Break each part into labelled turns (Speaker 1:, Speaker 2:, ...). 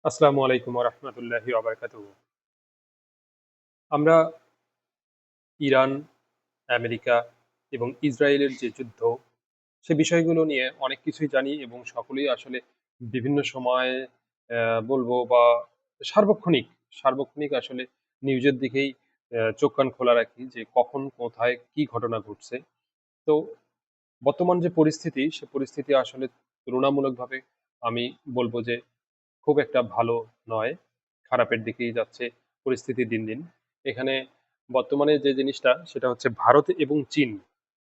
Speaker 1: আসসালামু আলাইকুম ওয়া রাহমাতুল্লাহি ওয়া বারাকাতুহু। আমরা ইরান, আমেরিকা এবং ইসরায়েলের যে যুদ্ধ, সে বিষয়গুলো নিয়ে অনেক কিছুই জানি এবং সকলেই আসলে বিভিন্ন সময়ে বলবো বা সার্বক্ষণিক সার্বক্ষণিক আসলে নিউজের দিকেই চোখ কান খোলা রাখি যে কখন কোথায় কি ঘটনা ঘটছে। তো বর্তমান যে পরিস্থিতি, সে পরিস্থিতি আসলে তুলনামূলকভাবে আমি বলব যে খুব একটা ভালো নয়। খারাপের দিকেই যাচ্ছে পরিস্থিতি দিন, দিন। এখানে বর্তমানে যে জিনিসটা সেটা হচ্ছে ভারত এবং চীন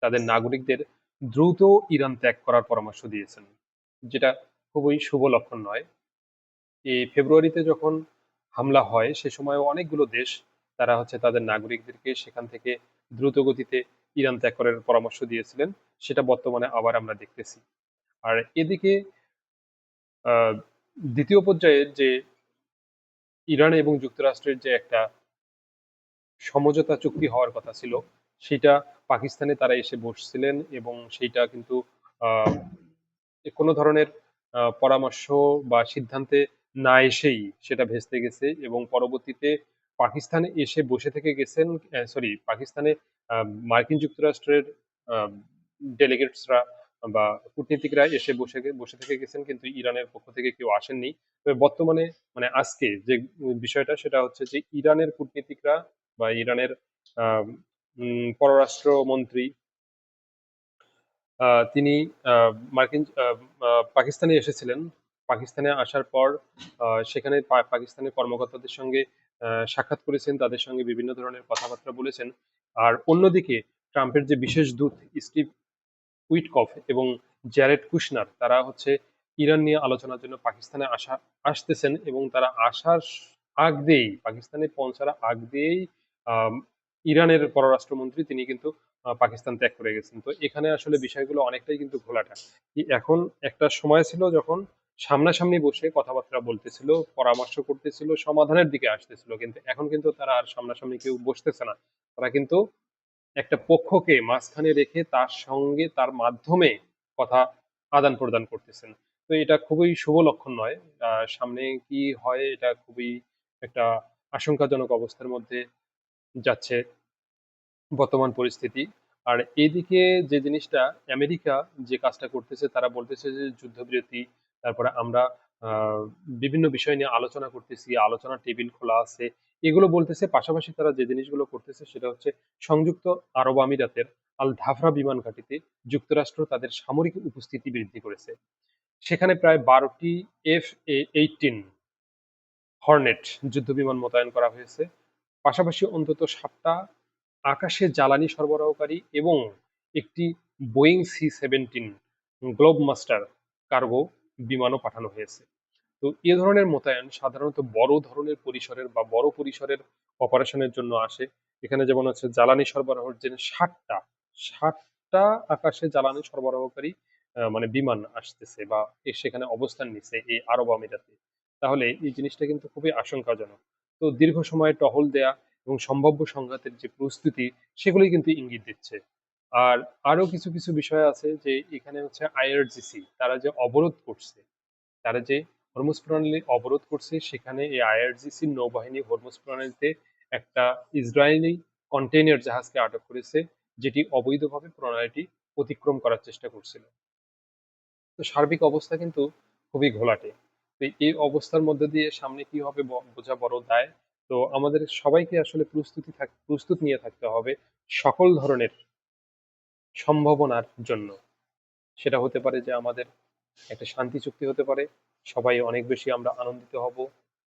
Speaker 1: তাদের নাগরিকদের দ্রুত ইরান ত্যাগ করার পরামর্শ দিয়েছেন। যেটা খুবই শুভ লক্ষণ নয়। এই ফেব্রুয়ারিতে যখন হামলা হয় সে সময়ও অনেকগুলো দেশ তারা হচ্ছে তাদের নাগরিকদেরকে সেখান থেকে দ্রুত গতিতে ইরান ত্যাগ করার পরামর্শ দিয়েছিলেন। সেটা বর্তমানে আবার আমরা দেখতেছি। আর এদিকে আহ, দ্বিতীয় পর্যায়ে যে ইরান এবং যুক্তরাষ্ট্রের যে একটা সমঝোতা চুক্তি হওয়ার কথা ছিল সেটা পাকিস্তানে তারা এসে বসছিলেন এবং সেইটা কিন্তু আহ, কোনো ধরনের পরামর্শ বা সিদ্ধান্তে না এসেই সেটা ভেস্তে গেছে এবং পরবর্তীতে পাকিস্তানে এসে বসে থেকে গেছেন। সরি, পাকিস্তানে মার্কিন যুক্তরাষ্ট্রের ডেলিগেটসরা বা কূটনীতিকরা এসে বসে থেকে গেছেন, কিন্তু ইরানের পক্ষ থেকে কেউ আসেননি। তবে বর্তমানে মানে আজকে যে বিষয়টা সেটা হচ্ছে যে ইরানের কূটনীতিকরা বা ইরানের আহ, পররাষ্ট্রমন্ত্রী তিনি মার্কিন পাকিস্তানে এসেছিলেন। পাকিস্তানে আসার পর সেখানে পাকিস্তানের কর্মকর্তাদের সঙ্গে সাক্ষাৎ করেছেন, তাদের সঙ্গে বিভিন্ন ধরনের কথাবার্তা বলেছেন। আর অন্যদিকে ট্রাম্পের যে বিশেষ দূত স্টিভ উইটকফ এবং জ্যারেড কুশনার তারা হচ্ছে ইরান নিয়ে আলোচনার জন্য পাকিস্তানে আসতেছেন এবং তারা আসার আগ দিয়েই পাকিস্তানে পৌঁছার আগ দিয়েই আম, ইরানের পররাষ্ট্রমন্ত্রী তিনি কিন্তু পাকিস্তান ত্যাগ করে গেছেন। তো এখানে আসলে বিষয়গুলো অনেকটাই কিন্তু ঘোলাটা। এখন একটা সময় ছিল যখন সামনাসামনি বসে কথাবার্তা বলতেছিল, পরামর্শ করতেছিল, সমাধানের দিকে আসতেছিল, কিন্তু এখন কিন্তু তারা আর সামনাসামনি কেউ বসতেছে না। তারা কিন্তু একটা পক্ষকে মাঝখানে রেখে তার সঙ্গে তার মাধ্যমে কথা আদান প্রদান করতেছেন। তো এটা খুবই শুভ লক্ষণ নয়। সামনে কি হয় এটা খুবই একটা আশঙ্কাজনক অবস্থার মধ্যে যাচ্ছে বর্তমান পরিস্থিতি। আর এইদিকে যে জিনিসটা আমেরিকা যে কাজটা করতেছে তারা বলতেছে যে যুদ্ধবিরতি, তারপরে আমরা আহ, বিভিন্ন বিষয় নিয়ে আলোচনা করতেছি, আলোচনার টেবিল খোলা আছে, এগুলো বলতেছে। পাশাপাশি তারা যে জিনিসগুলো করতেছে সেটা হচ্ছে সংযুক্ত আরব আমিরাতের আল ধাফরা বিমান ঘাঁটিতে যুক্তরাষ্ট্র তাদের সামরিক উপস্থিতি বৃদ্ধি করেছে। সেখানে প্রায় 12টি F-18 হর্নেট যুদ্ধবিমান মোতায়েন করা হয়েছে। পাশাপাশি অন্তত 7টা আকাশে জ্বালানি সরবরাহকারী এবং একটি Boeing C-17 Globemaster cargo বিমানও পাঠানো হয়েছে। তো এ ধরনের মোতায়েন সাধারণত বড় ধরনের পরিসরের বা বড় পরিসরের অপারেশনের জন্য আসে। এখানে যেমন হচ্ছে জ্বালানি সরবরাহের জন্য 60টা আকাশে জ্বালানি সরবরাহকারী মানে বিমান আসতেছে বা সেখানে অবস্থান নিচ্ছে এই আরব আমিরাতে। তাহলে এই জিনিসটা কিন্তু খুবই আশঙ্কাজনক। তো দীর্ঘ সময় টহল দেয়া এবং সম্ভাব্য সংঘাতের যে প্রস্তুতি সেগুলোই কিন্তু ইঙ্গিত দিচ্ছে। আর আরো কিছু কিছু বিষয় আছে যে এখানে হচ্ছে আইআরজিসি তারা যে অবরোধ করছে, তারা যে হরমুজ প্রণালী অবরোধ করছে, সেখানে এই আইআরজিসি নৌবাহিনী হরমুজ প্রণালীতে একটা ইসরায়েলি কন্টেইনার জাহাজকে আটক করেছে, যেটি অবৈধভাবে প্রণালীটি অতিক্রম করার চেষ্টা করছিল। তো সার্বিক অবস্থা কিন্তু খুবই ঘোলাটে। তো এই অবস্থার মধ্যে দিয়ে সামনে কি হবে বোঝা বড় দায়। তো আমাদের সবাইকে আসলে প্রস্তুত নিয়ে থাকতে হবে সকল ধরনের সম্ভাবনার জন্য। সেটা হতে পারে যে আমাদের একটা শান্তি চুক্তি হতে পারে, সবাই অনেক বেশি আমরা আনন্দিত হব,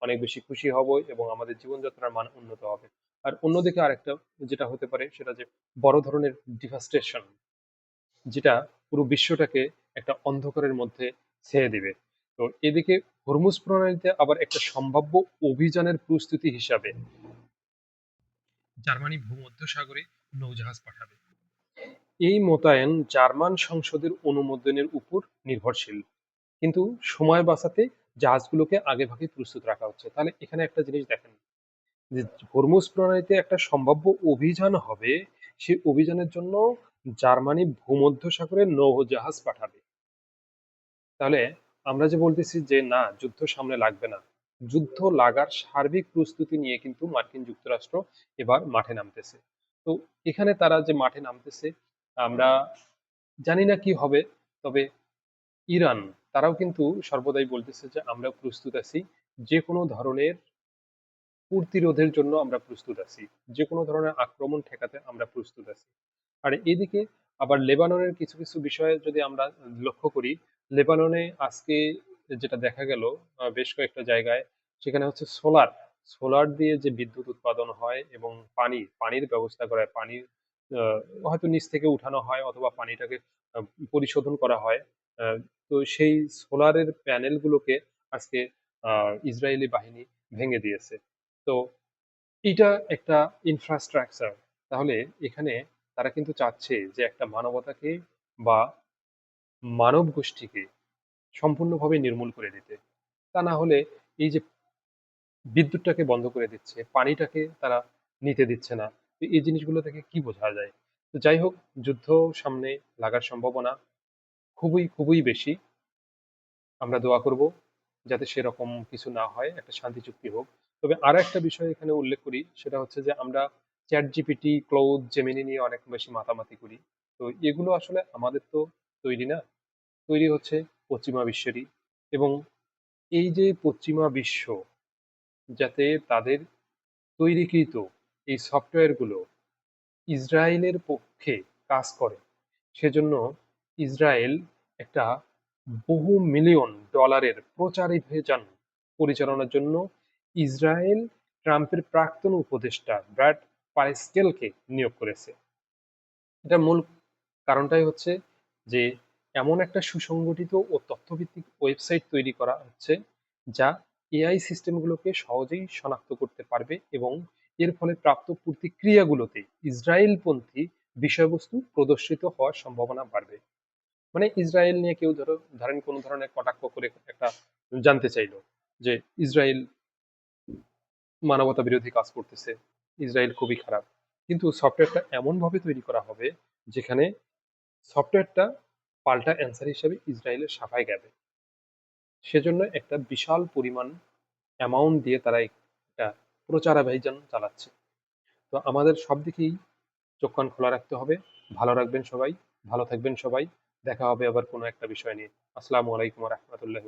Speaker 1: অনেক বেশি খুশি হব এবং আমাদের জীবনযাত্রার মান উন্নত হবে। আর অন্যদিকে আরেকটা যেটা হতে পারে সেটা যে বড় ধরনের ডিভাস্টেশন, যেটা পুরো বিশ্বটাকে একটা অন্ধকারের মধ্যে ছেয়ে দিবে। তো এদিকে হরমুজ প্রণালীতে আবার একটা সম্ভাব্য অভিযানের প্রস্তুতি হিসাবে জার্মানি ভূমধ্যসাগরে নৌজাহাজ পাঠাবে। এই মোতায়েন জার্মান সংসদের অনুমোদনের উপর নির্ভরশীল, কিন্তু সময় বাঁচাতে জাহাজগুলোকে আগেভাগে প্রস্তুত রাখা হচ্ছে। তাহলে এখানে একটা জিনিস দেখেন যে হরমুজ প্রণালীতে একটা সম্ভাব্য অভিযান হবে, সেই অভিযানের জন্য জার্মানি ভূমধ্যসাগরে নৌজাহাজ পাঠাবে। তাহলে আমরা যে বলতেছি যে না, যুদ্ধ সামনে লাগবে না, যুদ্ধ লাগার সার্বিক প্রস্তুতি নিয়ে কিন্তু মার্কিন যুক্তরাষ্ট্র এবার মাঠে নামতেছে। তো এখানে তারা যে মাঠে নামতেছে, আমরা জানি না কি হবে। তবে ইরান, তারাও কিন্তু সর্বদাই বলতেছে যে আমরা প্রস্তুত আছি, যে কোনো ধরনের প্রতিরোধের জন্য আমরা প্রস্তুত আছি, যে কোনো ধরনের আক্রমণ ঠেকাতে আমরা প্রস্তুত আছি। আর এদিকে আবার লেবাননের কিছু কিছু বিষয়ে যদি আমরা লক্ষ্য করি, লেবাননে আজকে যেটা দেখা গেল, বেশ কয়েকটা জায়গায় সেখানে হচ্ছে সোলার সোলার দিয়ে যে বিদ্যুৎ উৎপাদন হয় এবং পানির ব্যবস্থা করা হয়, পানি আহ, হয়তো নিচ থেকে উঠানো হয় অথবা পানিটাকে আহ, পরিশোধন করা হয়। আহ, তো সেই সোলারের প্যানেলগুলোকে আজকে ইসরায়েলি বাহিনী ভেঙে দিয়েছে। তো এটা একটা ইনফ্রাস্ট্রাকচার। তাহলে এখানে তারা কিন্তু চাচ্ছে যে একটা মানবতাকে বা মানব গোষ্ঠীকে সম্পূর্ণভাবে নির্মূল করে দিতে। তা না হলে এই যে বিদ্যুৎটাকে বন্ধ করে দিচ্ছে, পানিটাকে তারা নিতে দিচ্ছে না, তো এই জিনিসগুলো থেকে কি বোঝা যায়? তো যাই হোক, যুদ্ধ সামনে লাগার সম্ভাবনা খুবই খুবই বেশি। আমরা দোয়া করব যাতে সেরকম কিছু না হয়, একটা শান্তি চুক্তি হোক। তবে আরো একটা বিষয় এখানে উল্লেখ করি, সেটা হচ্ছে যে আমরা চ্যাট জিপিটি, ক্লাউড, জেমিনি নিয়ে অনেক বেশি মাতামাতি করি। তো এগুলো আসলে আমাদের তো তৈরি না, তৈরি হচ্ছে পশ্চিমা বিশ্বেরই। এবং এই যে পশ্চিমা বিশ্ব যাতে তাদের তৈরিকৃত এই সফটওয়্যারগুলো ইসরায়েলের পক্ষে কাজ করে, সেজন্য ইসরায়েল একটা বহু মিলিয়ন ডলারের প্রচারাভিযান পরিচালনার জন্য ইসরায়েল ট্রাম্পের প্রাক্তন উপদেষ্টা ব্র্যাড পারেস্কেলকে নিয়োগ করেছে। এটার মূল কারণটাই হচ্ছে যে এমন একটা সুসংগঠিত ও তথ্যভিত্তিক ওয়েবসাইট তৈরি করা হচ্ছে যা এআই সিস্টেমগুলোকে সহজেই শনাক্ত করতে পারবে এবং এর ফলে প্রাপ্ত প্রতিক্রিয়াগুলোতে ইসরায়েলপন্থী বিষয়বস্তু প্রদর্শিত হওয়ার সম্ভাবনা বাড়বে। মানে ইসরায়েল নিয়ে কেউ ধরেন কোনো ধরনের কটাক্ষ করে একটা জানতে চাইলো যে ইসরায়েল মানবতা বিরোধী কাজ করতেছে, ইসরায়েল খুবই খারাপ, কিন্তু সফটওয়্যারটা এমন ভাবে তৈরি করা হবে যেখানে সফটওয়্যারটা পাল্টা অ্যান্সার হিসেবে ইসরায়েলের সাফাই গাবে। সেজন্য একটা বিশাল পরিমাণ অ্যামাউন্ট দিয়ে তারা একটা প্রচারাভিযান চালাচ্ছে। তো আমাদের সব দিকেই চোখ কান খোলা রাখতে হবে। ভালো রাখবেন সবাই, ভালো থাকবেন সবাই। দেখা হবে আবার কোনো একটা বিষয় নিয়ে। আসসালামু আলাইকুম রহমতুল্লাহ।